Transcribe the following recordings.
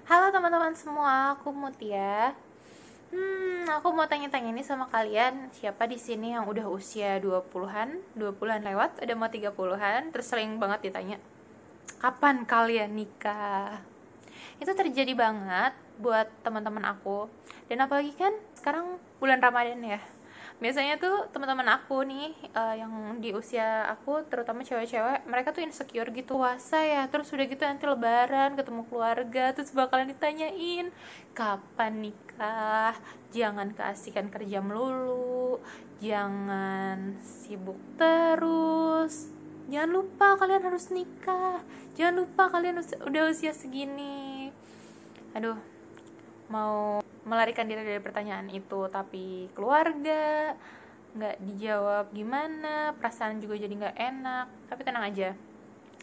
Halo teman-teman semua, aku Mutia. Aku mau tanya-tanya nih sama kalian, siapa di sini yang udah usia 20-an, 20-an lewat, udah mau 30-an, terus sering banget ditanya, "Kapan kalian nikah?" Itu terjadi banget buat teman-teman aku. Dan apalagi kan sekarang bulan Ramadan ya. Biasanya tuh teman-teman aku nih yang di usia aku, terutama cewek-cewek, mereka tuh insecure gitu, puasa ya, terus udah gitu nanti lebaran ketemu keluarga, terus bakalan ditanyain kapan nikah, jangan keasikan kerja melulu, jangan sibuk terus, jangan lupa kalian harus nikah, jangan lupa kalian udah usia segini. Aduh, mau melarikan diri dari pertanyaan itu, tapi keluarga nggak dijawab gimana, perasaan juga jadi nggak enak. Tapi tenang aja,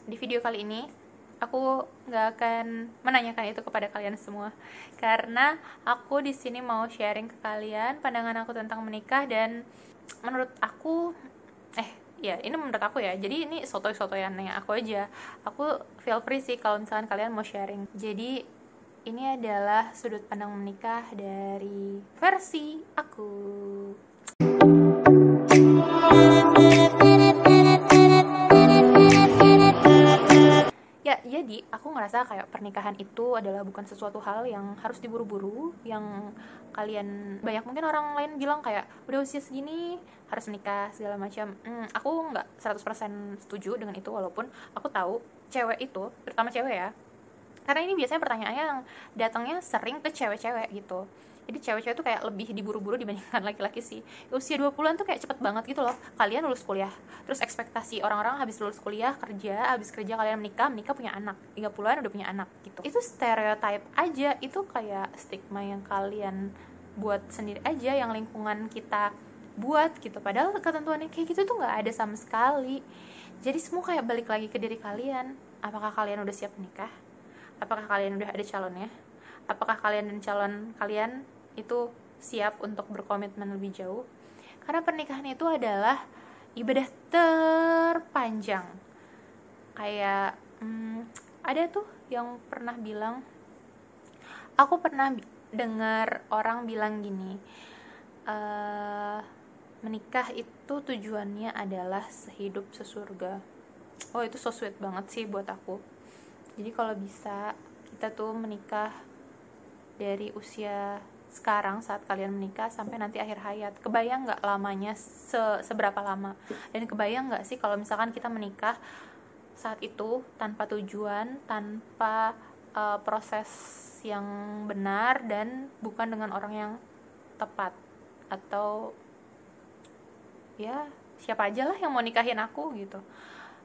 di video kali ini aku nggak akan menanyakan itu kepada kalian semua, karena aku di sini mau sharing ke kalian pandangan aku tentang menikah. Dan menurut aku, ya ini menurut aku ya, jadi ini sotoy-sotoyannya aku aja. Aku feel free sih kalau misalkan kalian mau sharing. Jadi ini adalah sudut pandang menikah dari versi aku. Ya, jadi aku ngerasa kayak pernikahan itu adalah bukan sesuatu hal yang harus diburu-buru, yang kalian banyak mungkin orang lain bilang kayak udah usia segini harus menikah segala macam. Aku nggak 100% setuju dengan itu, walaupun aku tahu cewek itu, terutama cewek ya, karena ini biasanya pertanyaannya yang datangnya sering ke cewek-cewek gitu. Jadi cewek-cewek tuh kayak lebih diburu-buru dibandingkan laki-laki sih. Usia 20-an tuh kayak cepet banget gitu loh. Kalian lulus kuliah, terus ekspektasi orang-orang habis lulus kuliah kerja, habis kerja kalian menikah punya anak, 30-an udah punya anak gitu. Itu stereotype aja, itu kayak stigma yang kalian buat sendiri aja, yang lingkungan kita buat gitu. Padahal ketentuannya kayak gitu tuh nggak ada sama sekali. Jadi semua kayak balik lagi ke diri kalian. Apakah kalian udah siap menikah? Apakah kalian udah ada calonnya? Apakah kalian dan calon kalian itu siap untuk berkomitmen lebih jauh? Karena pernikahan itu adalah ibadah terpanjang. Kayak ada tuh yang pernah bilang, aku pernah dengar orang bilang gini, menikah itu tujuannya adalah sehidup sesurga. Oh, itu so sweet banget sih buat aku. Jadi kalau bisa kita tuh menikah dari usia sekarang saat kalian menikah sampai nanti akhir hayat. Kebayang nggak lamanya, seberapa lama? Dan kebayang nggak sih kalau misalkan kita menikah saat itu tanpa tujuan, tanpa proses yang benar, dan bukan dengan orang yang tepat, atau ya siapa aja lah yang mau nikahin aku gitu.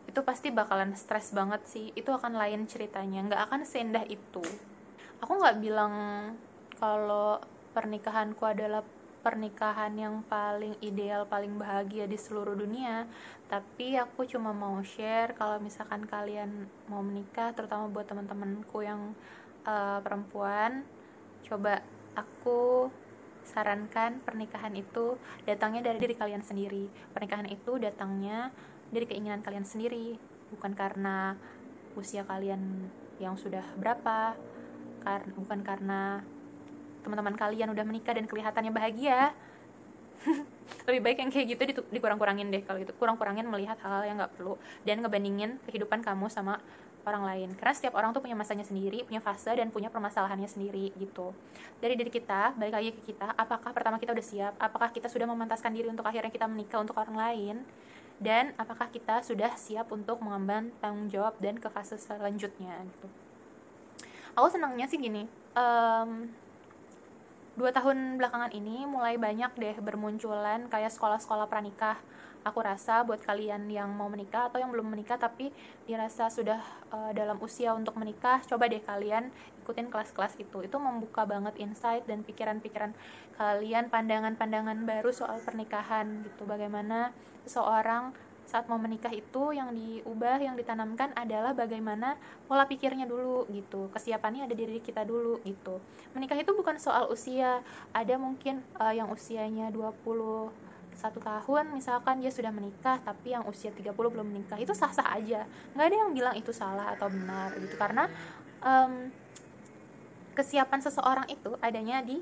Itu pasti bakalan stres banget sih. Itu akan lain ceritanya, nggak akan seindah itu. Aku nggak bilang kalau pernikahanku adalah pernikahan yang paling ideal, paling bahagia di seluruh dunia, tapi aku cuma mau share kalau misalkan kalian mau menikah, terutama buat teman-temanku yang perempuan, coba aku sarankan pernikahan itu datangnya dari diri kalian sendiri. Pernikahan itu datangnya dari keinginan kalian sendiri, bukan karena usia kalian yang sudah berapa, bukan karena teman-teman kalian udah menikah dan kelihatannya bahagia. Lebih baik yang kayak gitu dikurang-kurangin deh. Kalau gitu kurang-kurangin melihat hal-hal yang nggak perlu, dan ngebandingin kehidupan kamu sama orang lain, karena setiap orang tuh punya masanya sendiri, punya fase, dan punya permasalahannya sendiri gitu. Dari diri kita, balik lagi ke kita, apakah pertama kita udah siap, apakah kita sudah memantaskan diri untuk akhirnya kita menikah untuk orang lain, dan apakah kita sudah siap untuk mengemban tanggung jawab dan ke fase selanjutnya gitu. Aku senangnya sih gini, 2 tahun belakangan ini mulai banyak deh bermunculan kayak sekolah-sekolah pranikah. Aku rasa buat kalian yang mau menikah atau yang belum menikah tapi dirasa sudah dalam usia untuk menikah, coba deh kalian ikutin kelas-kelas itu. Itu membuka banget insight dan pikiran-pikiran kalian, pandangan-pandangan baru soal pernikahan gitu. Bagaimana seseorang saat mau menikah itu yang diubah, yang ditanamkan adalah bagaimana pola pikirnya dulu gitu. Kesiapannya ada di diri kita dulu gitu. Menikah itu bukan soal usia. Ada mungkin yang usianya 21 tahun misalkan dia sudah menikah, tapi yang usia 30 belum menikah. Itu sah-sah aja. Nggak ada yang bilang itu salah atau benar gitu. Karena kesiapan seseorang itu adanya di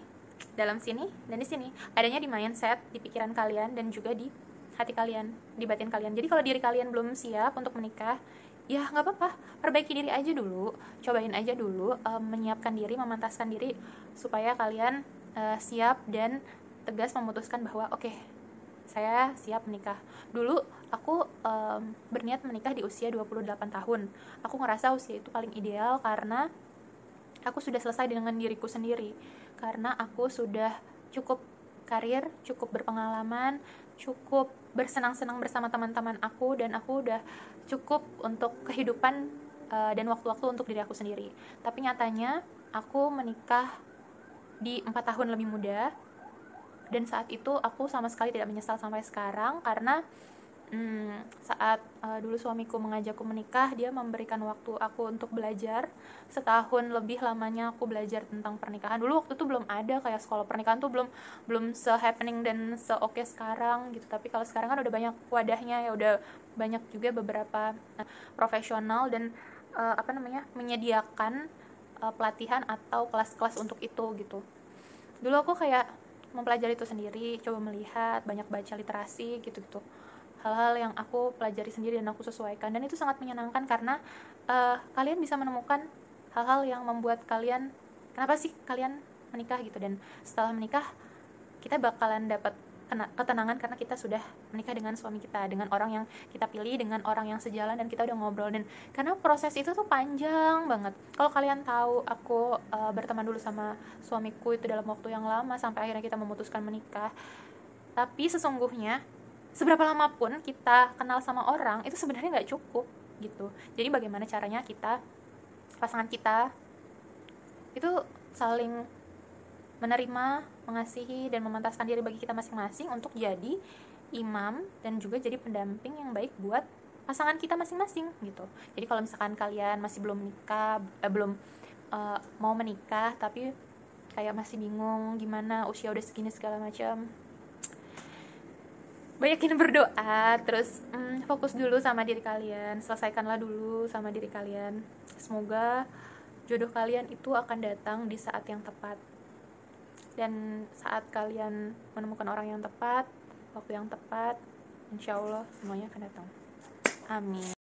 dalam sini dan di sini, adanya di mindset, di pikiran kalian, dan juga di hati kalian, di batin kalian. Jadi kalau diri kalian belum siap untuk menikah, ya nggak apa-apa, perbaiki diri aja dulu, cobain aja dulu, menyiapkan diri, memantaskan diri supaya kalian siap dan tegas memutuskan bahwa oke, saya siap menikah. Dulu aku berniat menikah di usia 28 tahun. Aku ngerasa usia itu paling ideal karena aku sudah selesai dengan diriku sendiri, karena aku sudah cukup karir, cukup berpengalaman, cukup bersenang-senang bersama teman-teman aku, dan aku udah cukup untuk kehidupan dan waktu-waktu untuk diri aku sendiri. Tapi nyatanya aku menikah di 4 tahun lebih muda, dan saat itu aku sama sekali tidak menyesal sampai sekarang, karena saat dulu suamiku mengajakku menikah, dia memberikan waktu aku untuk belajar. Setahun lebih lamanya aku belajar tentang pernikahan. Dulu waktu itu belum ada kayak sekolah pernikahan tuh, belum se-happening dan se-oke sekarang gitu. Tapi kalau sekarang kan udah banyak wadahnya ya, udah banyak juga beberapa profesional dan menyediakan pelatihan atau kelas-kelas untuk itu gitu. Dulu aku kayak mempelajari itu sendiri, coba melihat, banyak baca literasi gitu-gitu, hal-hal yang aku pelajari sendiri dan aku sesuaikan, dan itu sangat menyenangkan karena kalian bisa menemukan hal-hal yang membuat kalian, kenapa sih kalian menikah gitu. Dan setelah menikah kita bakalan dapat ketenangan karena kita sudah menikah dengan suami kita, dengan orang yang kita pilih, dengan orang yang sejalan, dan kita udah ngobrol. Dan karena proses itu tuh panjang banget. Kalau kalian tahu, aku berteman dulu sama suamiku itu dalam waktu yang lama sampai akhirnya kita memutuskan menikah. Tapi sesungguhnya seberapa lama pun kita kenal sama orang itu sebenarnya nggak cukup gitu. Jadi bagaimana caranya kita, pasangan kita itu saling menerima, mengasihi, dan memantaskan diri bagi kita masing-masing untuk jadi imam dan juga jadi pendamping yang baik buat pasangan kita masing-masing gitu. Jadi kalau misalkan kalian masih belum nikah, belum mau menikah tapi kayak masih bingung gimana, usia udah segini segala macam, banyakin berdoa, terus fokus dulu sama diri kalian, selesaikanlah dulu sama diri kalian. Semoga jodoh kalian itu akan datang di saat yang tepat, dan saat kalian menemukan orang yang tepat, waktu yang tepat, insya Allah semuanya akan datang. Amin.